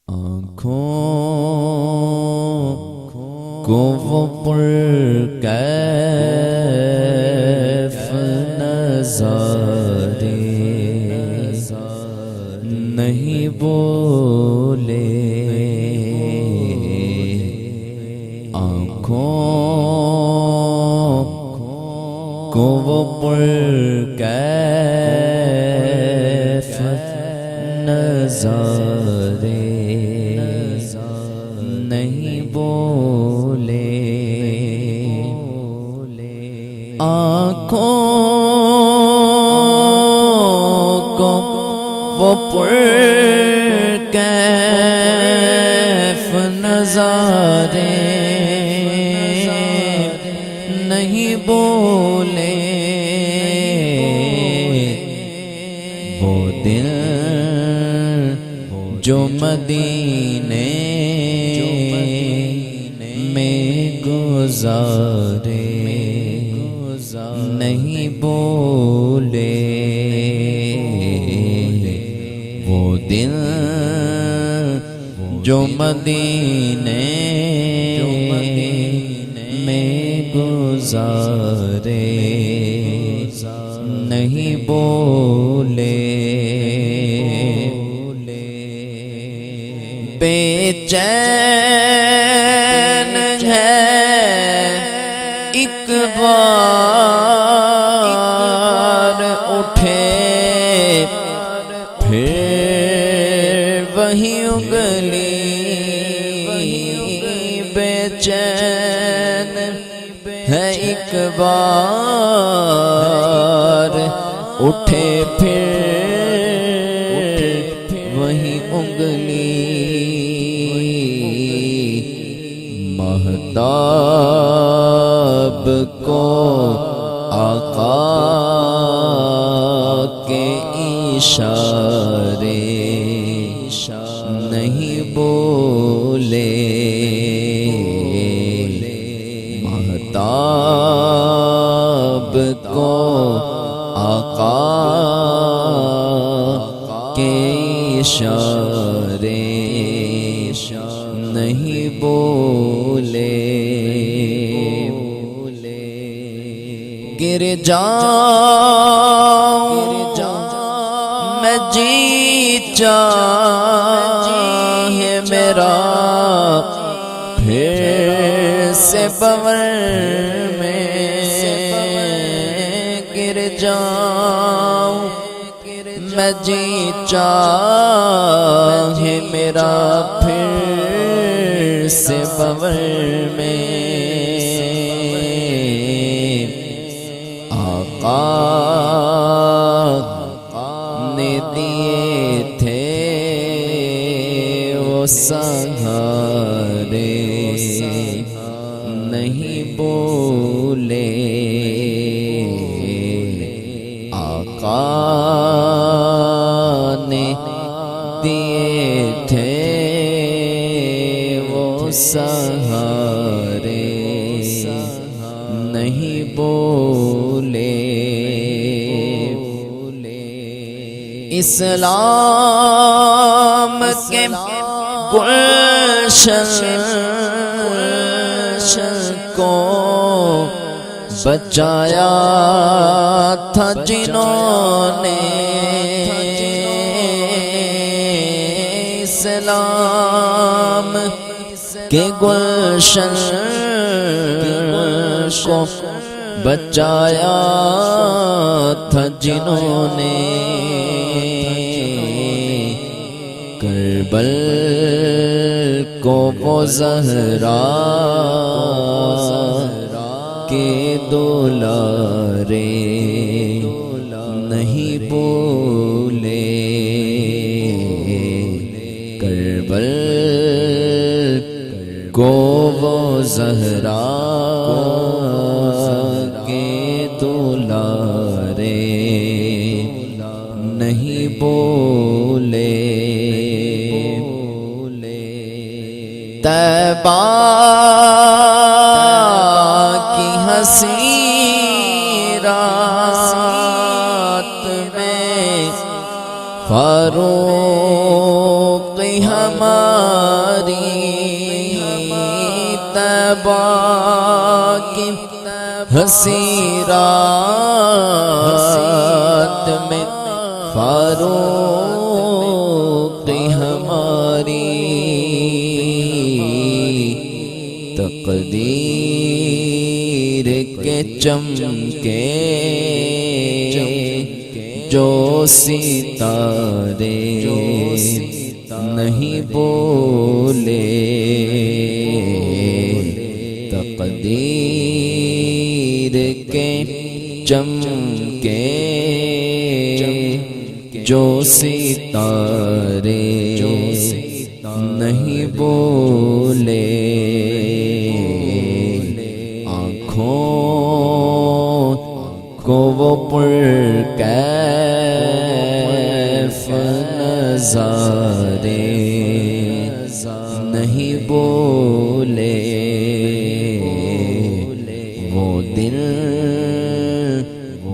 آنکھوں کو وہ پرکیف نظارے نہیں بولے، آنکھوں کو وہ پرکیف نظارے نہیں بولے، آنکھوں کو وہ پرکیف نظارے نہیں بولے، وہ دل جو مدینے میں گزارے نہیں بولے، وہ دل جو مدینے میں گزارے نہیں بولے، بے چین ہے ایک بار اٹھے پھر وہی انگلی، بے چین ہے ایک بار اٹھے پھر وہی انگلی، مہتاب کو آقا کے اشارے نہیں بولے، مہتاب کو آقا کے اشارے نہیں بولے، گر جاؤں میں جی چاہے میرا پھر سے بور میں، گر جاؤں میں جی چاہے میرا پھر سے بور میں، آقا نے دیے تھے وہ سہارے نہیں بولے، آقا نے دیے تھے وہ سہارے نہیں بولے، اسلام کے گلشن کو بچایا تھا جنہوں نے، اسلام کے گلشن کو بچایا تھا جنہوں نے، کربل کو وہ زہرا کے دولارے نہیں بولے، کربل کو وہ زہرا کے دولارے نہیں بولے، طیبہ کی حسین رات میں فاروق ہماری طیبہ کی حسین رات میں فاروق ہماری تقدیر کے چمکے جو ستارے نہیں بولے تقدیر کے چمکے جو ستارے نہیں بولے آنکھوں کو وہ پرکیف نظارے نہیں بولے وہ دل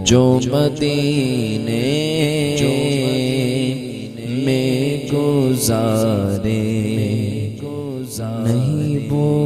جو مدینے میں گزارے نہیں بولے